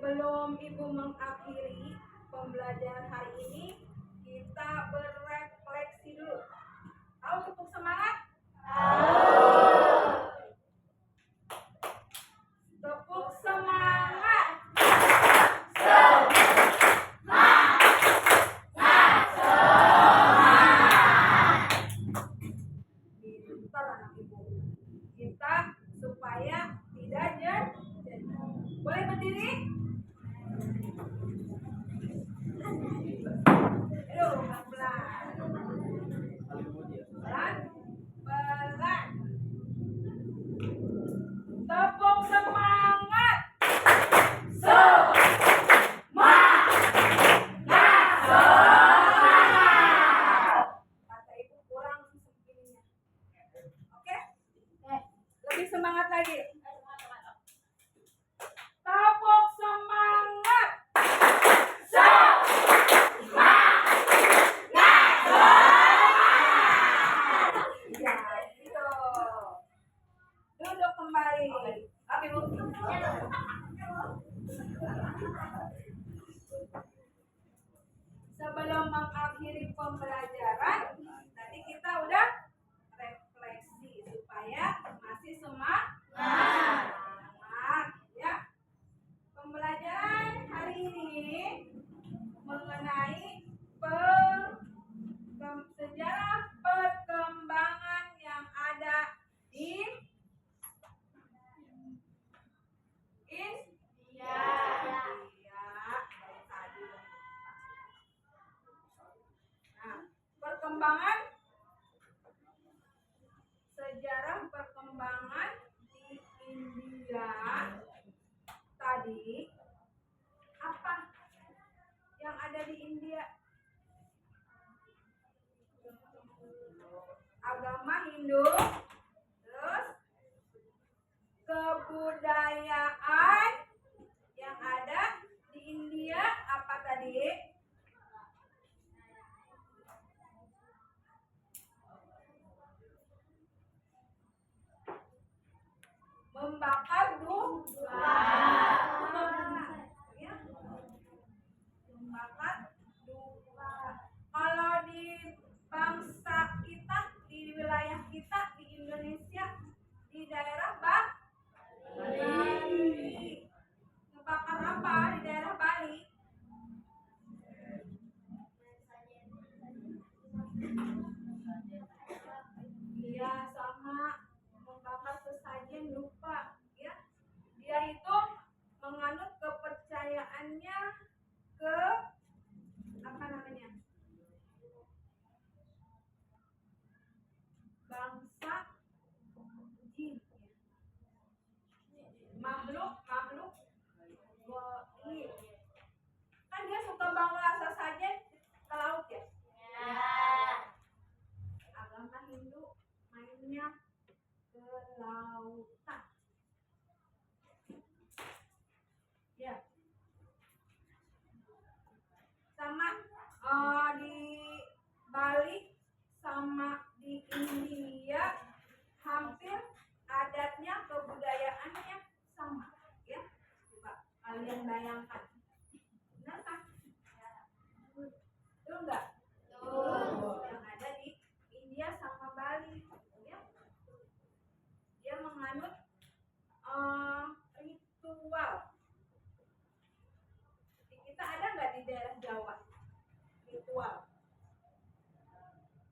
Sebelum Ibu mengakhiri pembelajaran hari ini, kita berefleksi dulu. Tahu tepuk semangat? Tepuk semangat. Pintar anak Ibu. Kita supaya tidak jadi. Boleh berdiri? Aduh, pelan-pelan. Pelan-pelan. Tepuk semangat. Kata Ibu kurang segininya. Oke? Lebih semangat lagi. Tepuk semangat. Ya, gitu. Duduk kembali. Oke, Bu. Sebelum mengakhiri pembelajaran, tadi kita udah refleksi supaya masih semangat. Ya. Pembelajaran hari ini mengenai sejarah perkembangan yang ada di India. Nah, sejarah perkembangan di India tadi, apa yang ada di India? Agama Hindu, terus kebudayaan yang ada di India apa tadi? Membakar domba. Ya. Membakar domba. Kalau di bangsa kita, di wilayah kita di Indonesia, di daerah Bali. Membakar apa di daerah Bali? Iya, sama membakar sesajen lupa, ya. Dia itu menganut kepercayaannya ke apa namanya? Bangsa jin. Makhluk gaib. Kan dia suka bawa sesajen ke laut ya? Agama Hindu mainnya ke lautan. Ya. Sama di Bali sama di India hampir adatnya, kebudayaannya sama, ya. Coba kalian bayangkan. Benar kan? Betul enggak? Yang ada di India sama Bali, ya. Dia menganut ritual. Di kita ada nggak di daerah Jawa ritual?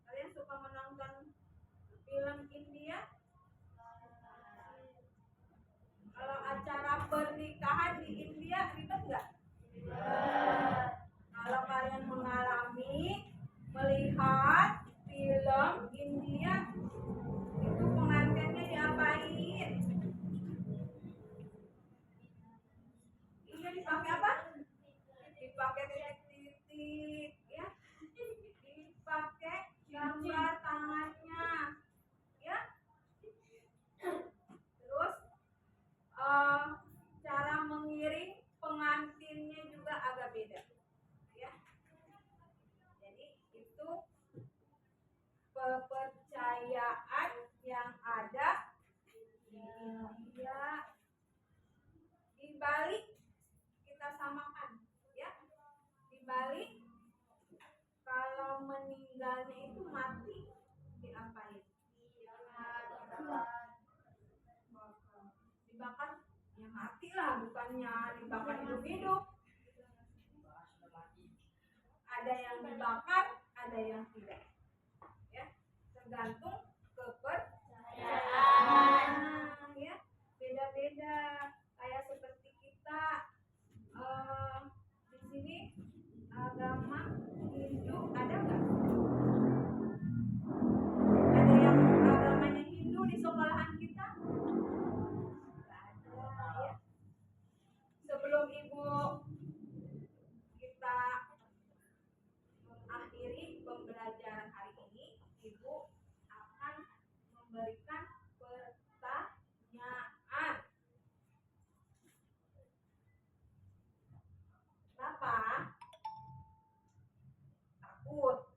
Kalian suka menonton film India? Kalau acara pernikahan di India ribet nggak? Kalau kalian mengalami melihat film India, itu pengantinnya diapain? Iya, dipakai apa? Dipakai titik-titik, ya. Dipakai gambar tangannya, ya. Terus cara mengiring pengantinnya juga agak beda, ya. Jadi itu kepercayaan yang ada di India. Di Bali kita dibalik, kalau meninggalnya itu mati diapain? Dibakar, ya mati lah, bukannya dibakar hidup-hidup. Ada yang dibakar, ada yang tidak, ya, tergantung kepercayaan, ya, beda-beda. Kayak seperti kita di sini agama Hindu ada nggak? Ada yang agamanya Hindu di sekolahan kita? Nggak ada, ya. Sebelum ibu kita mengakhiri pembelajaran hari ini, ibu akan memberikan pertanyaan. Kenapa? Takut.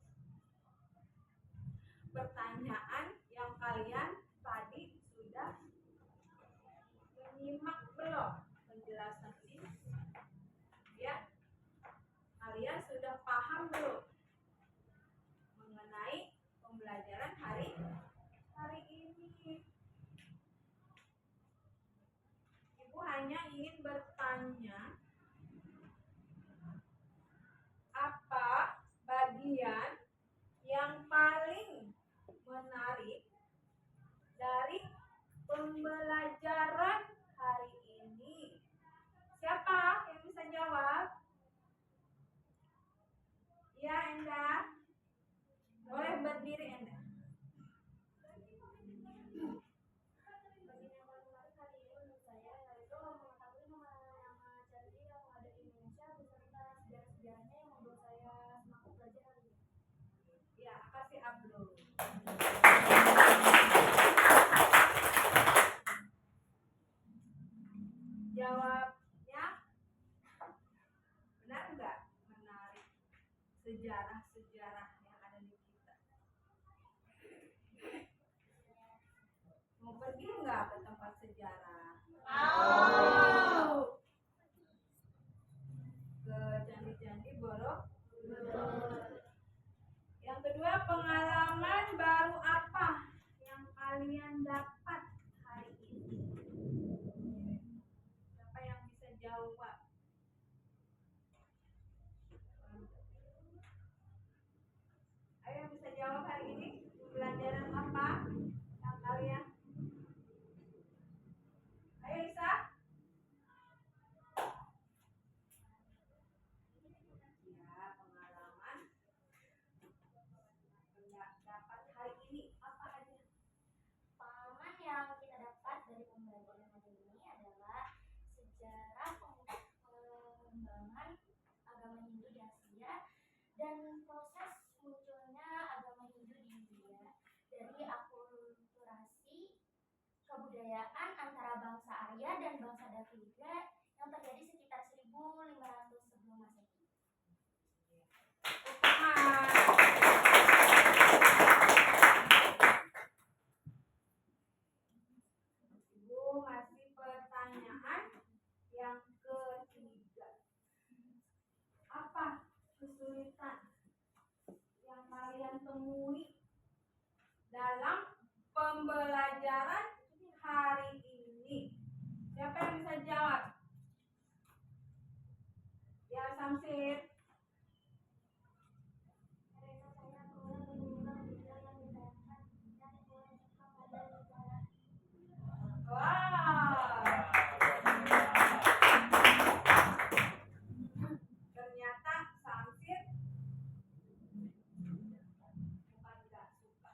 Pertanyaan yang kalian tadi sudah menyimak belum penjelasan ini? Ya, kalian sudah paham belum mengenai pembelajaran hari ini? Ibu hanya ingin bertanya, apa bagian yang paling menarik dari pembelajaran hari ini? Siapa yang bisa jawab? Ya, Enda. Boleh berdiri, Enda. Ya, kasih Abdul. Jawabnya benar enggak? Menarik sejarah-sejarah yang ada di kita. Mau pergi enggak ke tempat sejarah? Mau. Ke candi-candi Borobudur. Yang kedua, pengalaman baru apa yang kalian dapat hari ini? Siapa yang bisa jawab? Ayo, yang bisa jawab hari ini, pembelajaran apa yang kalian? Ayo, Isa. Ya, pengalaman dapat hari ini apa aja? Pengalaman yang kita dapat dari pembelajaran hari ini adalah sejarah pengembangan agama Hindu di Asia dan proses munculnya agama Hindu di India dari akulturasi kebudayaan antara bangsa Arya dan bangsa Davida yang terjadi sekitar 1500 sebelum Masehi. Ibu masih pertanyaan yang ketiga. Apa kesulitan yang kalian temui dalam pembelajaran hari ini? Siapa yang bisa jawab? Ya, Samsir. Wow. Ternyata Samsir bukan nggak suka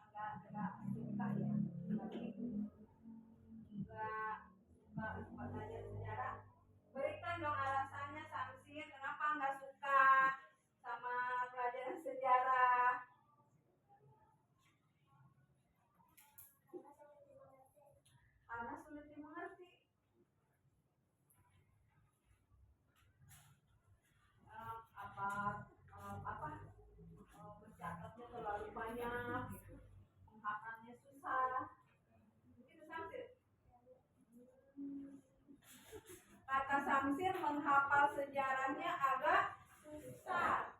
ya, tapi nggak suka belajar sejarah. Berikan dong alasannya, Samsir, kenapa nggak suka sama pelajaran sejarah? Karena sulit dimengerti. Mencatatnya terlalu banyak, gitu. Menghafalnya susah. Itu Samsir. Kata Samsir menghafal sejarahnya agak susah.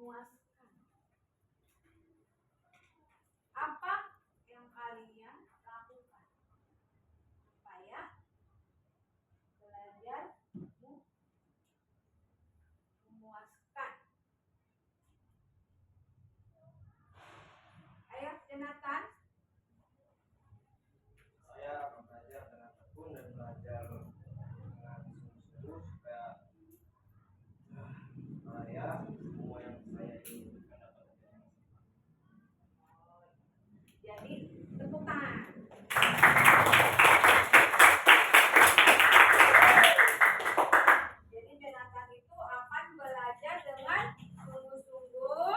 memuaskan. Apa yang kalian lakukan supaya belajarmu memuaskan? Ayo, Jonathan. Saya akan belajar dengan tekun dan belajar dengan sungguh-sungguh supaya saya semua yang saya inginkan dapat tercapai. Jadi, tepuk tangan. Jadi Jonathan itu akan belajar dengan sungguh-sungguh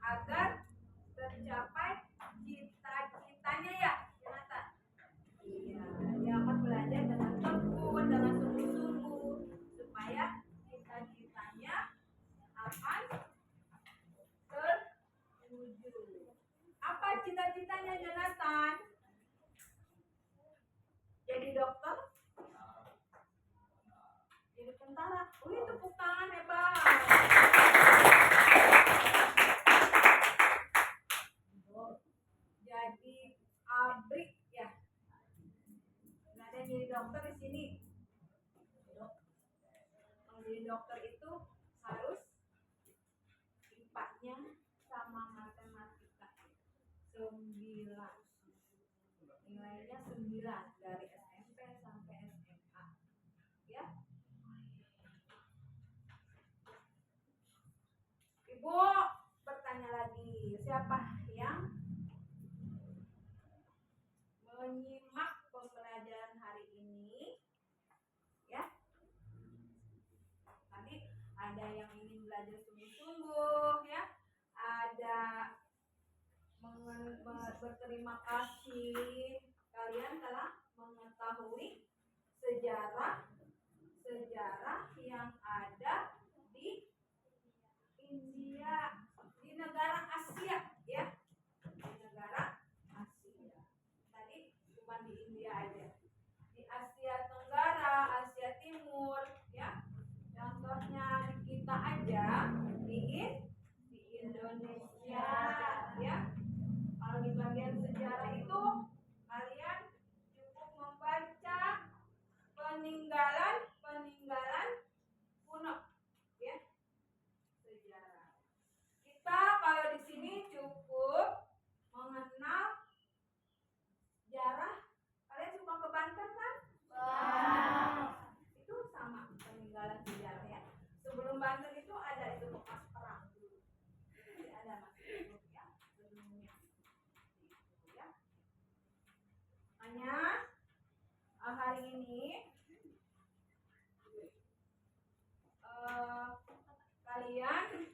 agar tercapai cita-citanya ya, Jonathan. Iya, dia akan belajar dengan tekun, dengan sungguh-sungguh supaya cita-citanya akan terwujud. Apa cita-citanya Jonathan? Jadi dokter? Jadi tentara? Wih, tepuk tangan hebat. Jadi abrik ya. Nggak ada yang jadi dokter di sini. Kalau jadi dokter itu harus IPA-nya sama matematika 9. Nilainya 9 dari SMP sampai SMA. Ya. Ibu bertanya lagi, siapa yang menyimak pembelajaran hari ini? Ya. Tadi ada yang ingin belajar sungguh-sungguh ya. Ada berterima kasih kalian telah mengetahui sejarah yang ada di India, di negara Asia ya, di negara Asia. Tadi bukan di India aja, di Asia Tenggara, Asia Timur ya. Contohnya kita aja di Indonesia ya. Kalau di bagian sejarah itu kalian cukup membaca peninggalan kuno ya, sejarah. Kita kalau di sini cukup mengenal sejarah. Kalian suka ke Banten kan? Itu sama peninggalan sejarah ya. Sebelum Banten itu ada itu bekas perang dulu. Jadi ada masih ya sebelumnya. Itu ya. Makanya hari ini kalian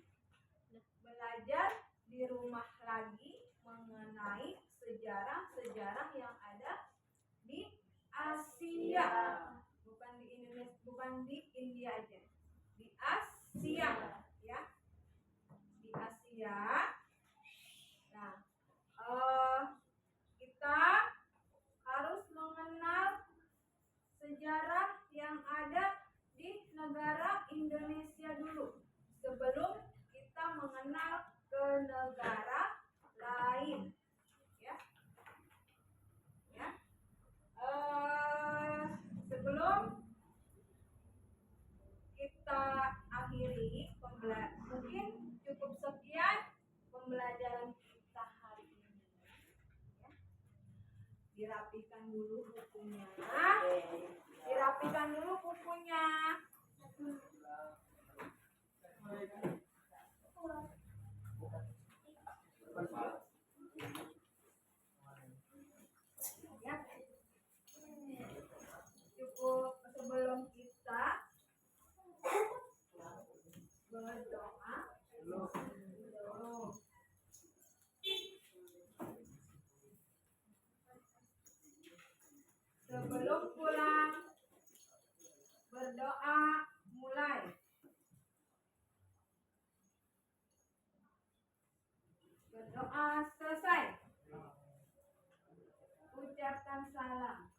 belajar di rumah lagi mengenai sejarah yang ada di Asia, bukan di Indonesia, bukan di India aja, di Asia ya, di Asia. Nah, kita harus mengenal sejarah yang ada di negara Indonesia dulu sebelum kita mengenal ke negara lain ya. Sebelum kita akhiri mungkin cukup sekian pembelajaran kita hari ini ya. Dirapikan dulu bukunya. Ya. Cukup sebelum kita berdoa. Sebelum pulang berdoa mulai. Berdoa selesai. Ucapkan salam.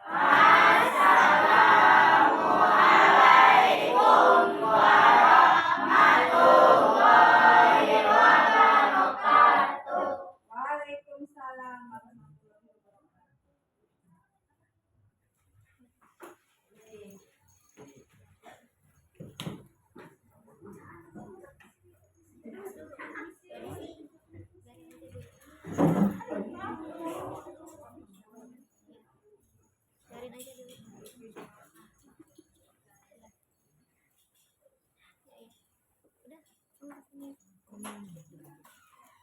Assalamualaikum warahmatullahi Udah, ini.